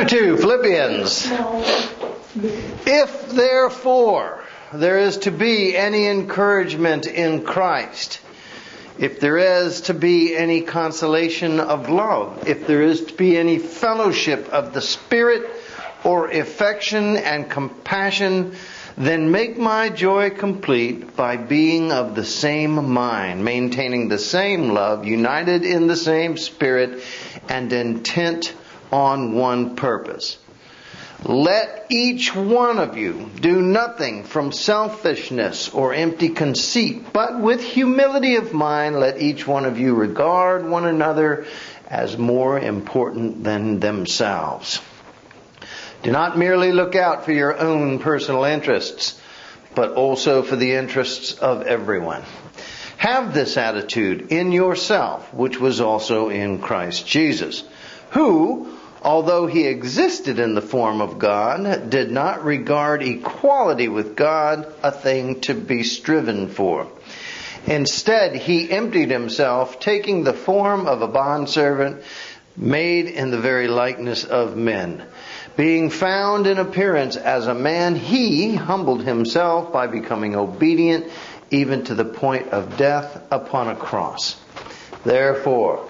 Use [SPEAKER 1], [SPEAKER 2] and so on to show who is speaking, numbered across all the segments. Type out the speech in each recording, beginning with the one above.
[SPEAKER 1] To Philippians. If therefore there is to be any encouragement in Christ, if there is to be any consolation of love, if there is to be any fellowship of the Spirit or affection and compassion, then make my joy complete by being of the same mind, maintaining the same love, united in the same Spirit, and intent on one purpose. Let each one of you do nothing from selfishness or empty conceit, but with humility of mind let each one of you regard one another as more important than themselves. Do not merely look out for your own personal interests, but also for the interests of everyone. Have this attitude in yourself, which was also in Christ Jesus, who, although he existed in the form of God, did not regard equality with God a thing to be striven for. Instead, he emptied himself, taking the form of a bondservant, made in the very likeness of men. Being found in appearance as a man, he humbled himself by becoming obedient even to the point of death upon a cross. Therefore,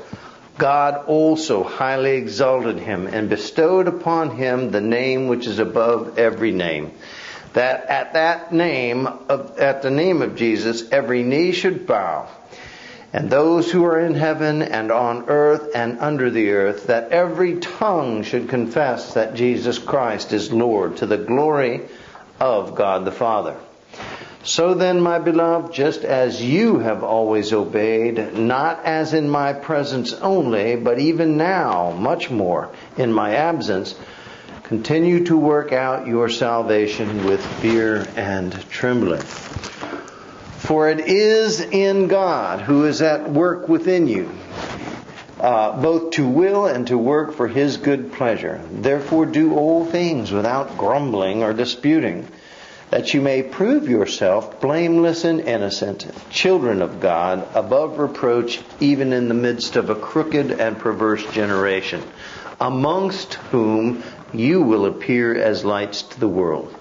[SPEAKER 1] God also highly exalted him and bestowed upon him the name which is above every name, that at the name of Jesus every knee should bow, and those who are in heaven and on earth and under the earth, that every tongue should confess that Jesus Christ is Lord, to the glory of God the Father. So then, my beloved, just as you have always obeyed, not as in my presence only, but even now, much more, in my absence, continue to work out your salvation with fear and trembling. For it is in God who is at work within you, both to will and to work for his good pleasure. Therefore do all things without grumbling or disputing, that you may prove yourself blameless and innocent, children of God, above reproach, even in the midst of a crooked and perverse generation, amongst whom you will appear as lights to the world.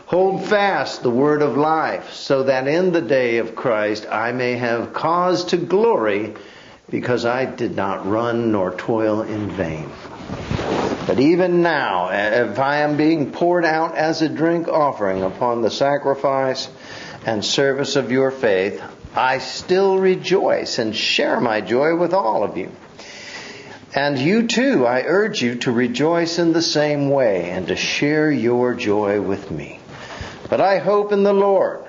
[SPEAKER 1] Hold fast the word of life, so that in the day of Christ I may have cause to glory, because I did not run nor toil in vain. But even now, if I am being poured out as a drink offering upon the sacrifice and service of your faith, I still rejoice and share my joy with all of you. And you too, I urge you to rejoice in the same way and to share your joy with me. But I hope in the Lord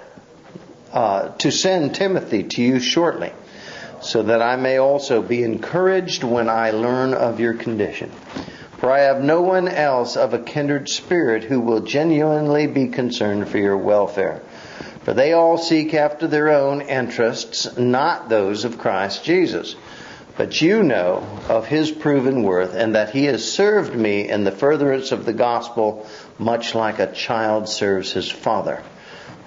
[SPEAKER 1] to send Timothy to you shortly, so that I may also be encouraged when I learn of your condition. For I have no one else of a kindred spirit who will genuinely be concerned for your welfare. For they all seek after their own interests, not those of Christ Jesus. But you know of his proven worth, and that he has served me in the furtherance of the gospel, much like a child serves his father.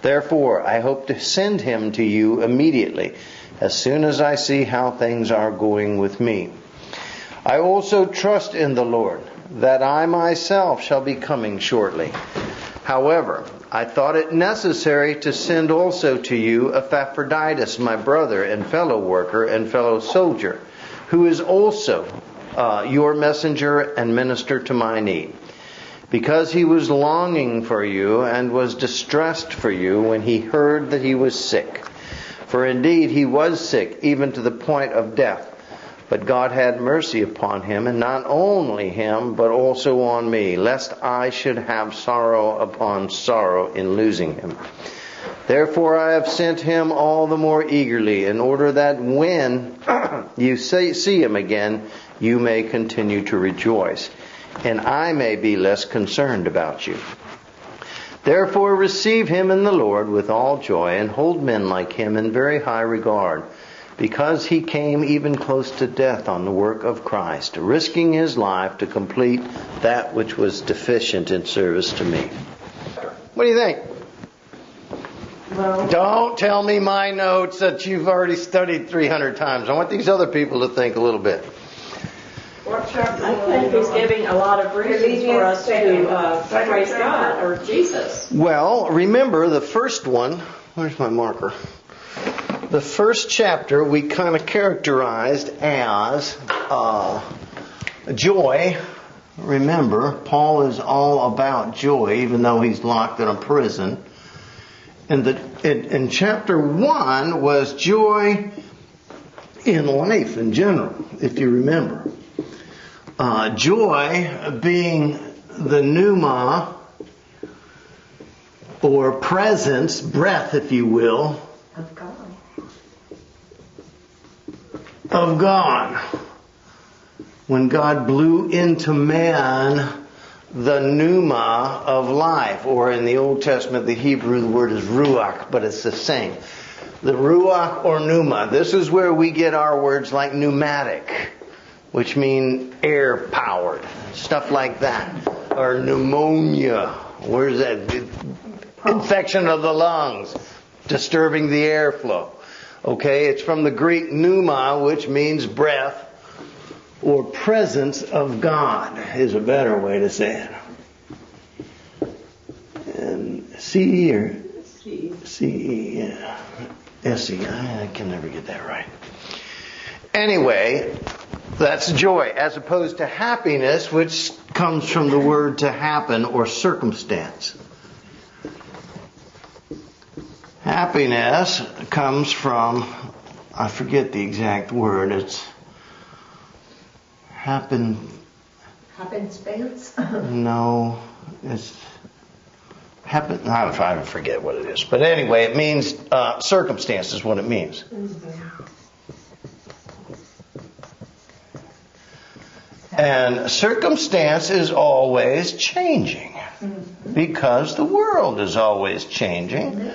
[SPEAKER 1] Therefore, I hope to send him to you immediately, as soon as I see how things are going with me. I also trust in the Lord that I myself shall be coming shortly. However, I thought it necessary to send also to you Epaphroditus, my brother and fellow worker and fellow soldier, who is also your messenger and minister to my need, because he was longing for you and was distressed for you when he heard that he was sick. For indeed he was sick, even to the point of death. But God had mercy upon him, and not only him, but also on me, lest I should have sorrow upon sorrow in losing him. Therefore I have sent him all the more eagerly, in order that when you see him again, you may continue to rejoice, and I may be less concerned about you. Therefore receive him in the Lord with all joy, and hold men like him in very high regard, because he came even close to death on the work of Christ, risking his life to complete that which was deficient in service to me. What do you think?
[SPEAKER 2] Well,
[SPEAKER 1] Don't tell me my notes that you've already studied 300 times. I want these other people to think a little bit.
[SPEAKER 2] what I think he's giving a lot of reasons for us to praise God or Jesus.
[SPEAKER 1] Well, remember the first one. Where's my marker? The first chapter we kind of characterized as joy. Remember, Paul is all about joy, even though he's locked in a prison. And in chapter 1 was joy in life in general, if you remember. Joy being the pneuma, or presence, breath, if you will,
[SPEAKER 3] Of God.
[SPEAKER 1] of God. When God blew into man the pneuma of life, or in the Old Testament, the Hebrew, the word is ruach, but it's the same. The ruach or pneuma. This is where we get our words like pneumatic, which mean air powered, stuff like that, or pneumonia. Where's that? Infection of the lungs, disturbing the airflow. Okay, it's from the Greek pneuma, which means breath or presence of God, is a better way to say it. And C or C, yeah. S-E, I can never get that right. Anyway, that's joy, as opposed to happiness, which comes from the word to happen or circumstance. Happiness comes from, I forget the exact word, it's
[SPEAKER 3] Happenstance?
[SPEAKER 1] No, it's I forget what it is. But anyway, it means circumstance is what it means. And circumstance is always changing because the world is always changing.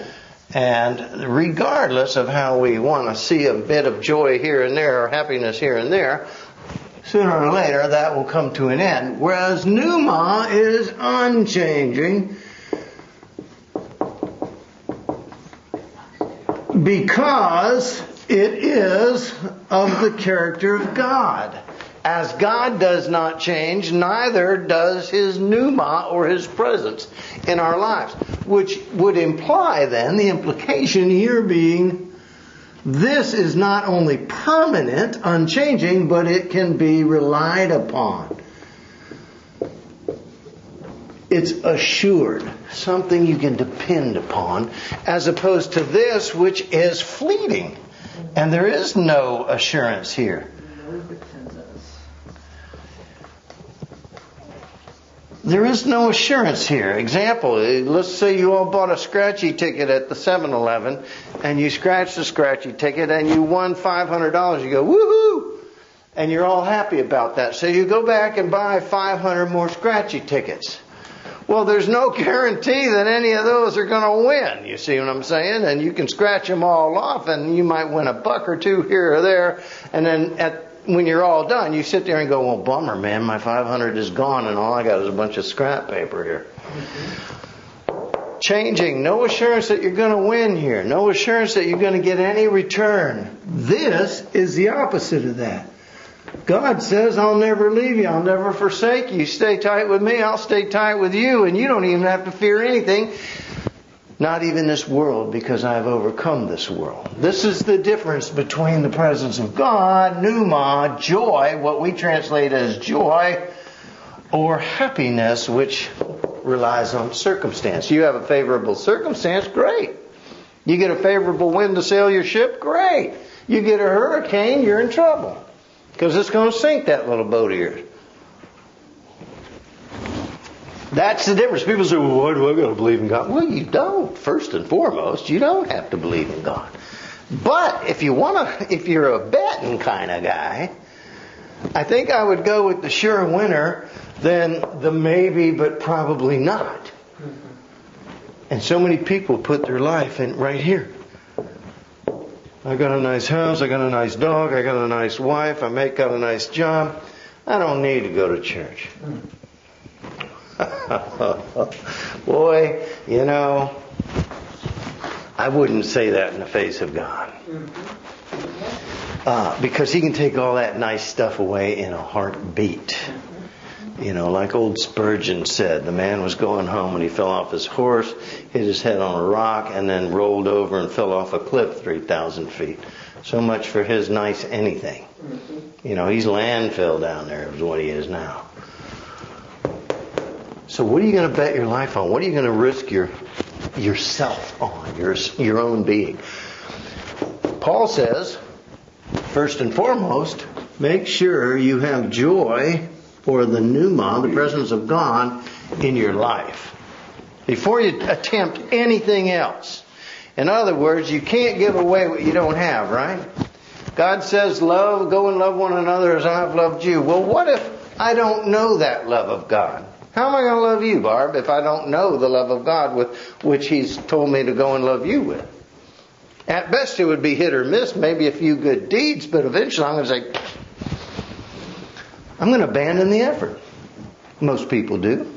[SPEAKER 1] And regardless of how we want to see a bit of joy here and there or happiness here and there, sooner or later that will come to an end. Whereas pneuma is unchanging because it is of the character of God. As God does not change, neither does His pneuma or His presence in our lives. Which would imply then, the implication here being, this is not only permanent, unchanging, but it can be relied upon. It's assured, something you can depend upon, as opposed to this, which is fleeting. And there is no assurance here. There is no assurance here. Example, let's say you all bought a scratchy ticket at the 7-Eleven and you scratched the scratchy ticket and you won $500. You go, woohoo! And you're all happy about that. So you go back and buy 500 more scratchy tickets. Well, there's no guarantee that any of those are going to win. You see what I'm saying? And you can scratch them all off and you might win $1 or $2 here or there. And then when you're all done, you sit there and go, well, bummer, man, my 500 is gone and all I got is a bunch of scrap paper here. Changing. No assurance that you're going to win here. No assurance that you're going to get any return. This is the opposite of that. God says, I'll never leave you. I'll never forsake you. Stay tight with me. I'll stay tight with you. And you don't even have to fear anything. Not even this world, because I have overcome this world. This is the difference between the presence of God, pneuma, joy, what we translate as joy, or happiness, which relies on circumstance. You have a favorable circumstance, great. You get a favorable wind to sail your ship, great. You get a hurricane, you're in trouble. Because it's going to sink that little boat of yours. That's the difference. People say, well, why do I got to believe in God? Well, you don't. First and foremost, you don't have to believe in God. But if you're a betting kind of guy, I think I would go with the sure winner than the maybe but probably not. And so many people put their life in right here. I got a nice house, I got a nice dog, I got a nice wife, I got a nice job. I don't need to go to church. Boy, I wouldn't say that in the face of God. Because He can take all that nice stuff away in a heartbeat. Like old Spurgeon said, the man was going home and he fell off his horse, hit his head on a rock, and then rolled over and fell off a cliff 3,000 feet. So much for his nice anything. He's landfill down there is what he is now. So what are you going to bet your life on? What are you going to risk yourself on, your own being? Paul says, first and foremost, make sure you have joy or the pneuma, the presence of God, in your life before you attempt anything else. In other words, you can't give away what you don't have, right? God says, go and love one another as I have loved you. Well, what if I don't know that love of God? How am I going to love you, Barb, if I don't know the love of God with which He's told me to go and love you with? At best it would be hit or miss, maybe a few good deeds, but eventually I'm going to say, I'm going to abandon the effort. Most people do.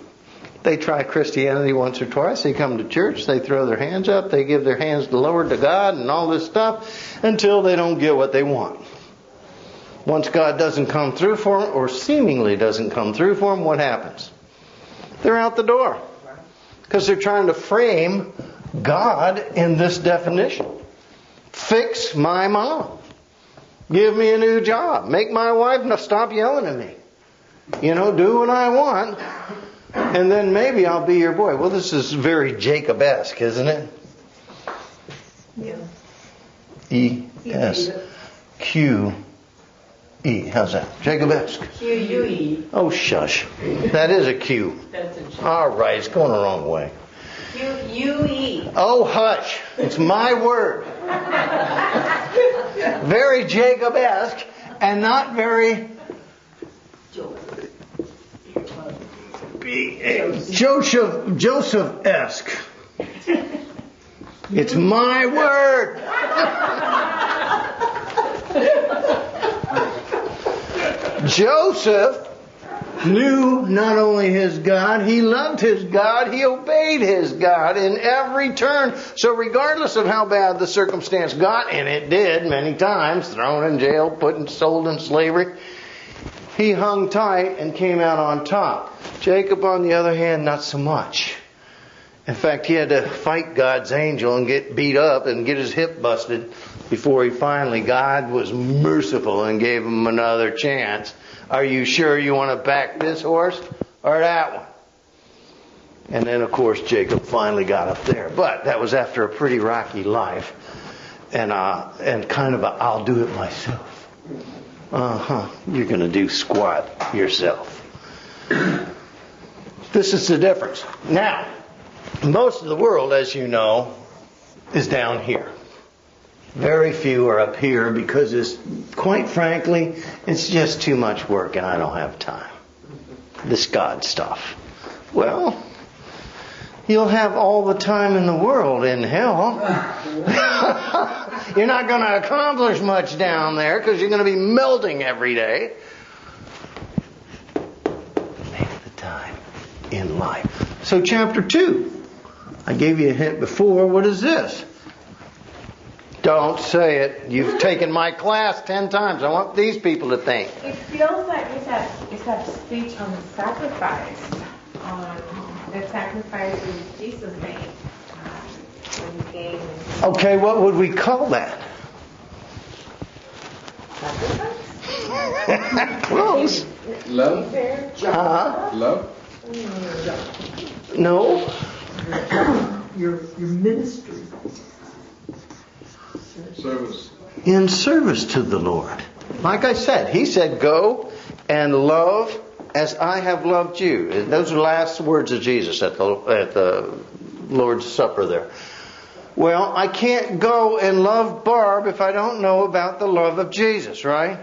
[SPEAKER 1] They try Christianity once or twice. They come to church. They throw their hands up. They give their hands to the Lord, to God, and all this stuff until they don't get what they want. Once God doesn't come through for them, or seemingly doesn't come through for them, what happens? They're out the door. Because they're trying to frame God in this definition. Fix my mom. Give me a new job. Make my wife stop yelling at me. Do what I want. And then maybe I'll be your boy. Well, this is very Jacob-esque, isn't it?
[SPEAKER 2] Yeah.
[SPEAKER 1] E-S-Q-E. How's that? Jacob-esque.
[SPEAKER 2] Q-U-E.
[SPEAKER 1] Oh, shush. That is a Q.
[SPEAKER 2] That's a Q.
[SPEAKER 1] All right, it's going the wrong way.
[SPEAKER 2] Q-U-E.
[SPEAKER 1] Oh, hush. It's my word. Very Jacob-esque and not very Joseph-esque. It's my word. Joseph knew not only his God, he loved his God, he obeyed his God in every turn. So regardless of how bad the circumstance got, and it did many times, thrown in jail, sold in slavery, he hung tight and came out on top. Jacob, on the other hand, not so much. In fact, he had to fight God's angel and get beat up and get his hip busted before God was merciful and gave him another chance. Are you sure you want to back this horse or that one? And then, of course, Jacob finally got up there. But that was after a pretty rocky life. And kind of I'll do it myself. You're going to do squat yourself. This is the difference. Now, most of the world, as you know, is down here. Very few are up here because quite frankly, it's just too much work and I don't have time. This God stuff. Well, you'll have all the time in the world in hell. You're not going to accomplish much down there because you're going to be melting every day. Make the time in life. So chapter 2. I gave you a hint before. What is this? Don't say it. You've taken my class 10 times. I want these people to think.
[SPEAKER 3] It feels like it's that speech on the sacrifice. The sacrifice that Jesus made when he gave.
[SPEAKER 1] Okay, what would we call that?
[SPEAKER 3] Sacrifice?
[SPEAKER 1] Close.
[SPEAKER 4] Love? Love?
[SPEAKER 1] No.
[SPEAKER 2] Your ministry.
[SPEAKER 4] Service.
[SPEAKER 1] In service to the Lord. Like I said, He said, go and love as I have loved you. And those are the last words of Jesus at the Lord's Supper there. Well, I can't go and love Barb if I don't know about the love of Jesus, right?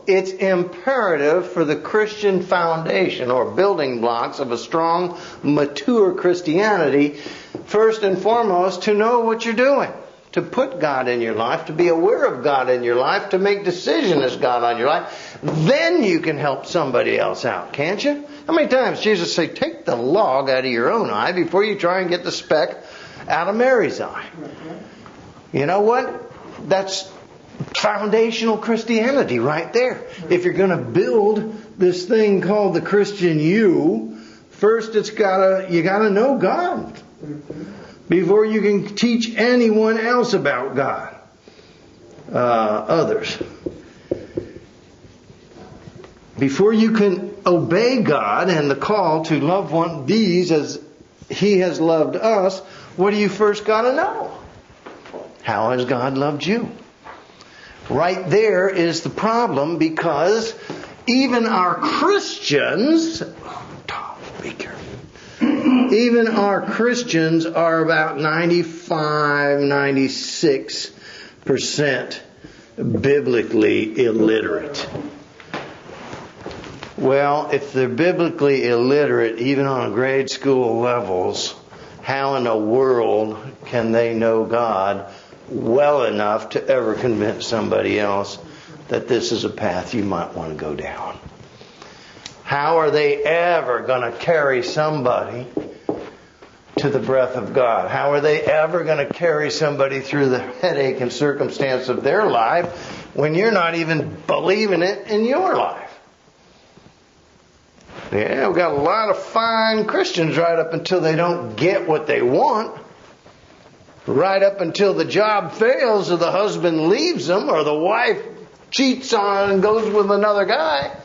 [SPEAKER 1] It's imperative for the Christian foundation or building blocks of a strong, mature Christianity, first and foremost, to know what you're doing. To put God in your life, to be aware of God in your life, to make decisions as God on your life. Then you can help somebody else out, can't you? How many times Jesus say, take the log out of your own eye before you try and get the speck out of Mary's eye? You know what? That's foundational Christianity right there. If you're going to build this thing called the Christian you, first you gotta know God before you can teach anyone else about God. Others. Before you can obey God and the call to love these as He has loved us, what do you first got to know? How has God loved you? Right there is the problem, because even our Christians, Tom, be careful. Even our Christians are about 96% biblically illiterate. Well, if they're biblically illiterate, even on grade school levels, how in the world can they know God well enough to ever convince somebody else that this is a path you might want to go down? How are they ever going to carry somebody to the breath of God? How are they ever going to carry somebody through the headache and circumstance of their life when you're not even believing it in your life? Yeah, we've got a lot of fine Christians right up until they don't get what they want. Right up until the job fails, or the husband leaves them, or the wife cheats on and goes with another guy.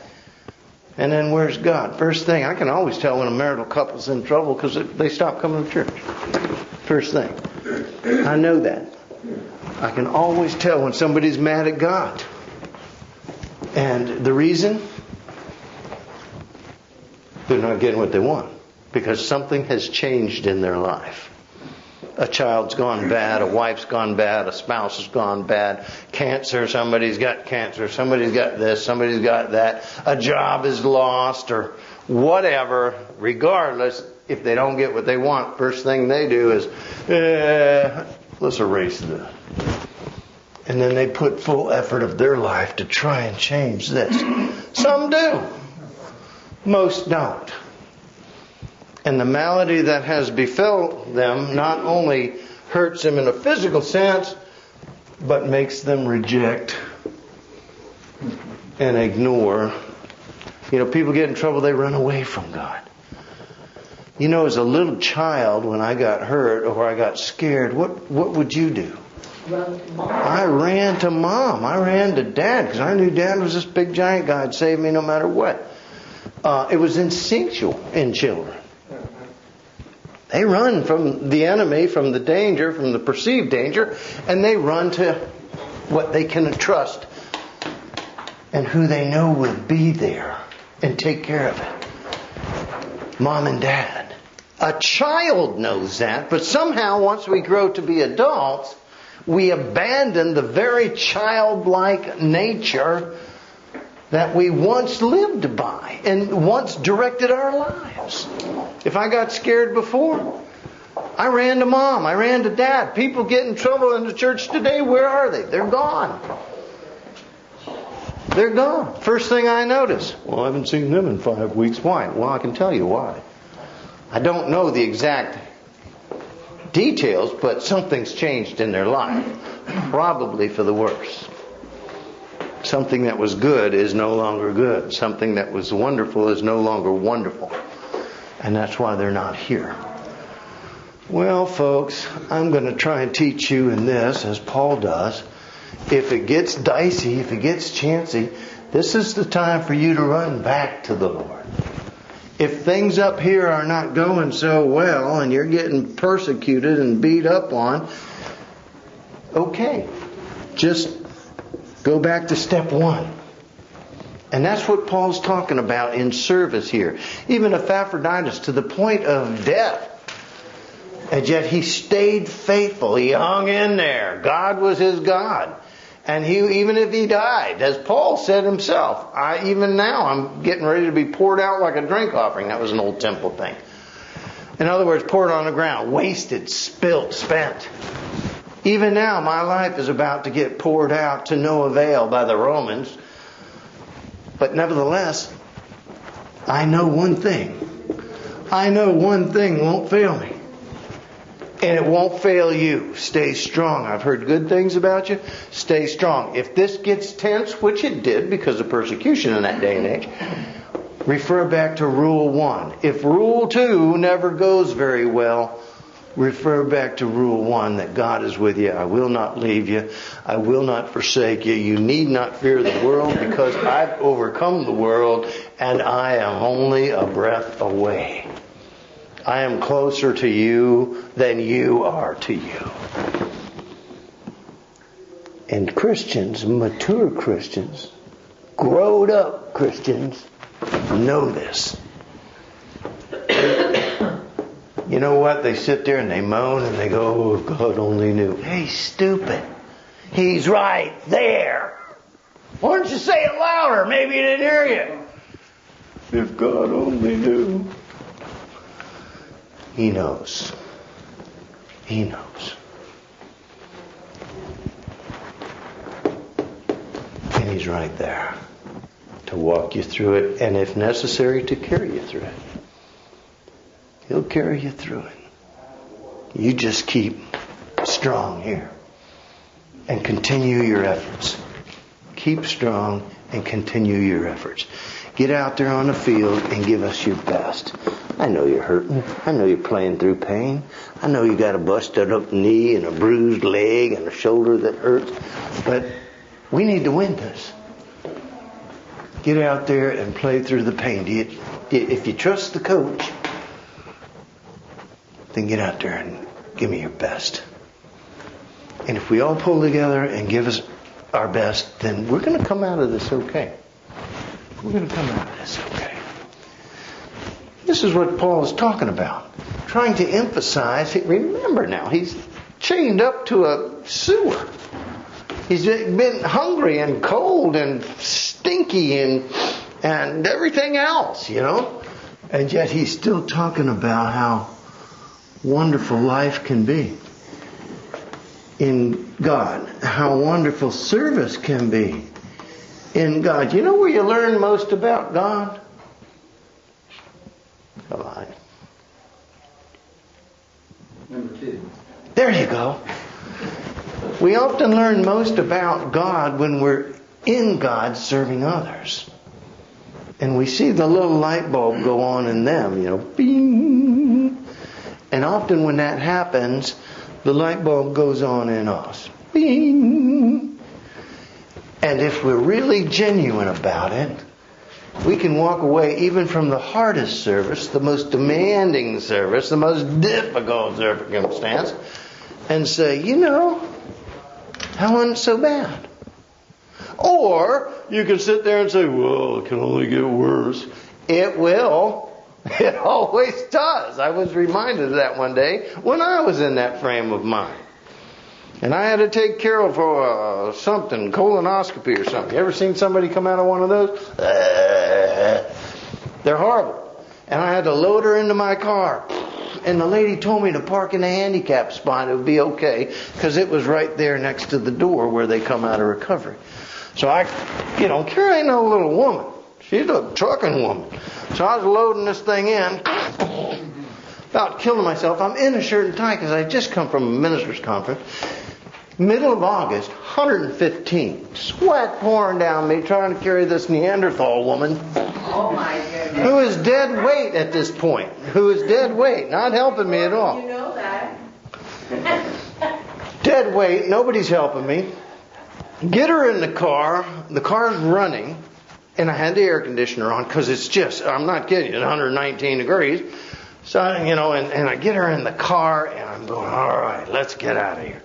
[SPEAKER 1] And then where's God? First thing, I can always tell when a marital couple's in trouble because they stop coming to church. First thing. I know that. I can always tell when somebody's mad at God. And the reason? They're not getting what they want. Because something has changed in their life. A child's gone bad, a wife's gone bad, a spouse has gone bad, cancer, somebody's got cancer, somebody's got this, somebody's got that, a job is lost, or whatever. Regardless, if they don't get what they want, first thing they do is, let's erase this. And then they put full effort of their life to try and change this. Some do. Most don't. And the malady that has befell them not only hurts them in a physical sense, but makes them reject and ignore. You know, people get in trouble, they run away from God. You know, as a little child, when I got hurt or I got scared, what would you do?
[SPEAKER 2] Run to Mom.
[SPEAKER 1] I ran to Mom. I ran to Dad because I knew Dad was this big giant guy who'd save me no matter what. It was instinctual in children. They run from the enemy, from the danger, from the perceived danger, and they run to what they can trust and who they know will be there and take care of it. Mom and Dad. A child knows that, but somehow once we grow to be adults, we abandon the very childlike nature that we once lived by and once directed our lives. If I got scared before, I ran to Mom, I ran to Dad. People get in trouble in the church today, where are they? They're gone. They're gone. First thing I notice, well, I haven't seen them in 5 weeks. Why? Well, I can tell you why. I don't know the exact details, but something's changed in their life. Probably for the worse. Something that was good is no longer good. Something that was wonderful is no longer wonderful. And that's why they're not here. Well, folks, I'm going to try and teach you in this, as Paul does. If it gets dicey, if it gets chancy, this is the time for you to run back to the Lord. If things up here are not going so well and you're getting persecuted and beat up on, okay, just go back to step one. And that's what Paul's talking about in service here. Even Epaphroditus, to the point of death. And yet he stayed faithful. He hung in there. God was his God. And even if he died, as Paul said himself, even now I'm getting ready to be poured out like a drink offering. That was an old temple thing. In other words, poured on the ground, wasted, spilt, spent. Even now, my life is about to get poured out to no avail by the Romans. But nevertheless, I know one thing. I know one thing won't fail me. And it won't fail you. Stay strong. I've heard good things about you. Stay strong. If this gets tense, which it did because of persecution in that day and age, refer back to Rule 1. If Rule 2 never goes very well, refer back to Rule 1, that God is with you. I will not leave you. I will not forsake you. You need not fear the world, because I've overcome the world and I am only a breath away. I am closer to you than you are to you. And Christians, mature Christians, grown up Christians, know this. You know what? They sit there and they moan and they go, oh, if God only knew. Hey, stupid. He's right there. Why don't you say it louder? Maybe he didn't hear you. If God only knew. He knows. He knows. And He's right there to walk you through it, and if necessary, to carry you through it. He'll carry you through it. You just keep strong here and continue your efforts. Keep strong and continue your efforts. Get out there on the field and give us your best. I know you're hurting. I know you're playing through pain. I know you got a busted up knee and a bruised leg and a shoulder that hurts. But we need to win this. Get out there and play through the pain. If you trust the coach, then get out there and give me your best. And if we all pull together and give us our best, then we're going to come out of this okay. We're going to come out of this okay. This is what Paul is talking about. Trying to emphasize, remember now, he's chained up to a sewer. He's been hungry and cold and stinky and everything else, you know. And yet he's still talking about how wonderful life can be in God. How wonderful service can be in God. You know where you learn most about God? Come on.
[SPEAKER 4] Number 2.
[SPEAKER 1] There you go. We often learn most about God when we're in God serving others. And we see the little light bulb go on in them, you know, bing. And often when that happens, the light bulb goes on in us. Bing. And if we're really genuine about it, we can walk away even from the hardest service, the most demanding service, the most difficult circumstance, and say, you know, that wasn't so bad. Or you can sit there and say, well, it can only get worse. It will. It always does. I was reminded of that one day when I was in that frame of mind. And I had to take Carol for something, colonoscopy or something. You ever seen somebody come out of one of those? They're horrible. And I had to load her into my car. And the lady told me to park in the handicap spot. It would be okay, because it was right there next to the door where they come out of recovery. So Carol ain't no little woman. She's a trucking woman. So I was loading this thing in, about killing myself. I'm in a shirt and tie because I just come from a minister's conference. Middle of August, 115. Sweat pouring down me trying to carry this Neanderthal woman.
[SPEAKER 3] Oh my goodness.
[SPEAKER 1] Who is dead weight at this point. Who is dead weight. Not helping me at all.
[SPEAKER 3] You know that.
[SPEAKER 1] Dead weight. Nobody's helping me. Get her in the car. The car's running. And I had the air conditioner on because it's just, I'm not kidding, it's 119 degrees. So, and I get her in the car and I'm going, all right, let's get out of here.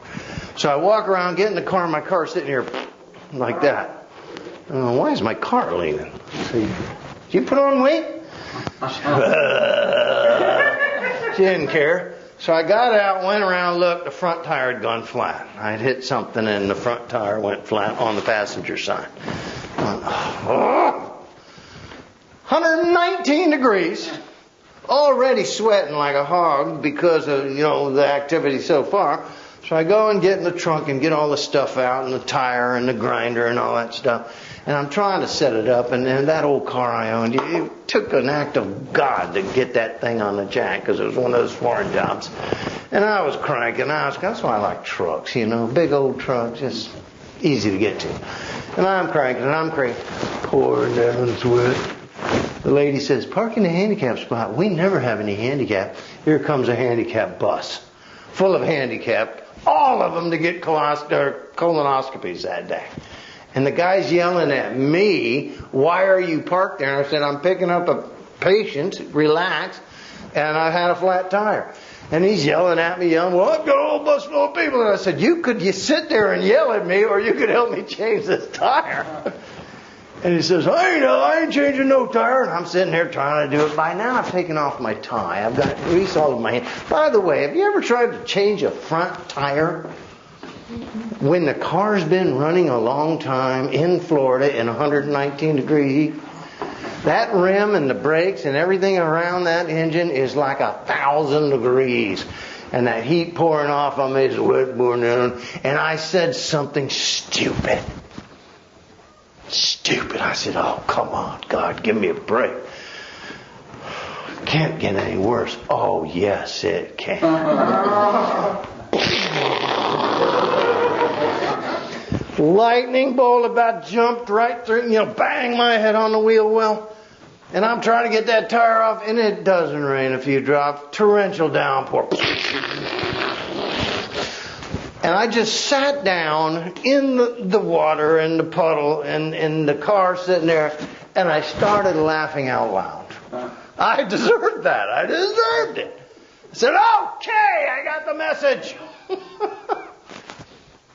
[SPEAKER 1] So I walk around, get in the car, and my car's sitting here like that. Why is my car leaning? Did you put on weight? She didn't care. So I got out, went around, looked, the front tire had gone flat. I had hit something and the front tire went flat on the passenger side. 119 degrees. Already sweating like a hog because of, the activity so far. So I go and get in the trunk and get all the stuff out and the tire and the grinder and all that stuff. And I'm trying to set it up. And then that old car I owned, it took an act of God to get that thing on the jack because it was one of those foreign jobs. And I was cranking. That's why I like trucks, big old trucks, just easy to get to. And I'm cranking and I'm cranking. Pouring down sweat. The lady says, park in the handicap spot. We never have any handicap. Here comes a handicap bus full of handicapped. All of them to get colonoscopies that day. And the guy's yelling at me, why are you parked there? And I said, I'm picking up a patient, relax, and I had a flat tire. And he's yelling at me, well, I've got a whole bus full of people. And I said, you sit there and yell at me, or you could help me change this tire. And he says, I ain't changing no tire. And I'm sitting there trying to do it. By now I've taken off my tie. I've got grease all over my hand. By the way, have you ever tried to change a front tire when the car's been running a long time in Florida in 119 degree heat? That rim and the brakes and everything around that engine is like 1,000 degrees. And that heat pouring off on me is wet pouring down. And I said something stupid. I said, oh, come on, God, give me a break. Can't get any worse. Oh, yes, it can. Lightning bolt about jumped right through, bang my head on the wheel well. And I'm trying to get that tire off, and it doesn't rain a few drops. Torrential downpour. And I just sat down in the water and the puddle and in the car sitting there, and I started laughing out loud. I deserved that. I deserved it. I said, okay, I got the message.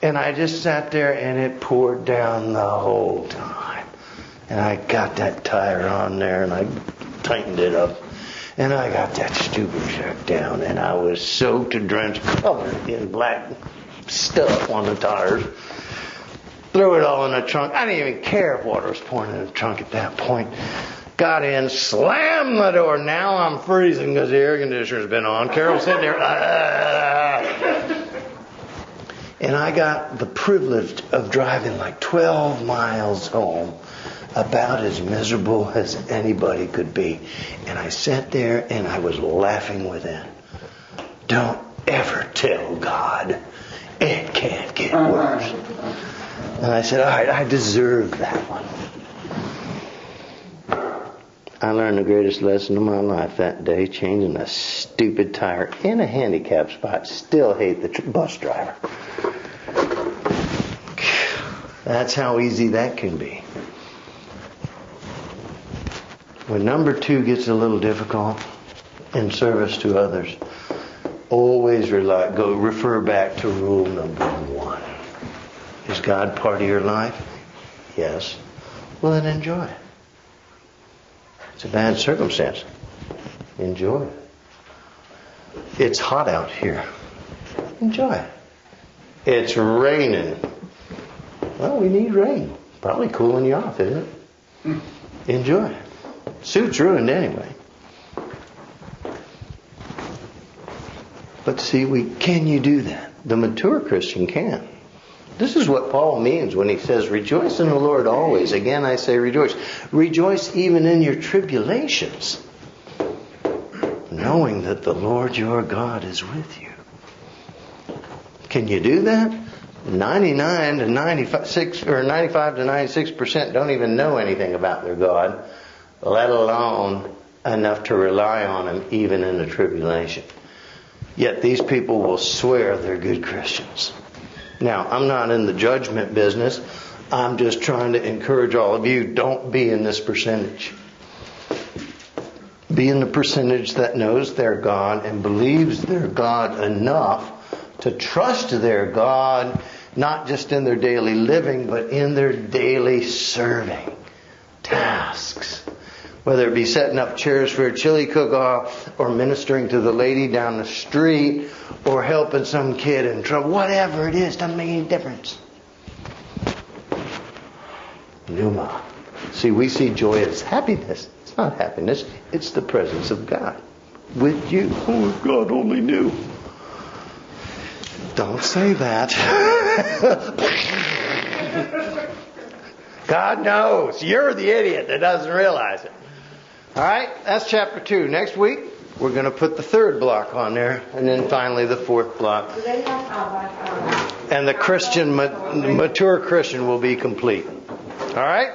[SPEAKER 1] And I just sat there, and it poured down the whole time. And I got that tire on there, and I tightened it up. And I got that stupid check down, and I was soaked to drenched, covered in black stuff on the tires. Threw it all in the trunk. I didn't even care if water was pouring in the trunk at that point. Got in, slammed the door. Now I'm freezing because the air conditioner's been on. Carol's sitting there. And I got the privilege of driving like 12 miles home, about as miserable as anybody could be. And I sat there and I was laughing within. Don't ever tell God it can't get worse. And I said, all right, I deserve that one. I learned the greatest lesson of my life that day, changing a stupid tire in a handicap spot. Still hate the bus driver. That's how easy that can be. When number 2 gets a little difficult in service to others, always refer back to rule number 1. Is God part of your life? Yes. Well, then enjoy it. It's a bad circumstance. Enjoy it. It's hot out here. Enjoy it. It's raining. Well, we need rain. Probably cooling you off, isn't it? Enjoy it. Suit's ruined anyway. But see, can you do that? The mature Christian can. This is what Paul means when he says, rejoice in the Lord always. Again, I say rejoice. Rejoice even in your tribulations, knowing that the Lord your God is with you. Can you do that? 95 to 96% don't even know anything about their God, let alone enough to rely on Him even in the tribulation. Yet these people will swear they're good Christians. Now, I'm not in the judgment business. I'm just trying to encourage all of you, don't be in this percentage. Be in the percentage that knows their God and believes their God enough to trust their God, not just in their daily living, but in their daily serving tasks. Whether it be setting up chairs for a chili cook-off, or ministering to the lady down the street, or helping some kid in trouble. Whatever it is, doesn't make any difference. Pneuma. See, we see joy as happiness. It's not happiness. It's the presence of God with you. Oh, if God only knew. Don't say that. God knows. You're the idiot that doesn't realize it. All right, that's chapter 2. Next week, we're going to put the third block on there, and then finally the fourth block.
[SPEAKER 3] Do they have
[SPEAKER 1] And the mature Christian will be complete. All right?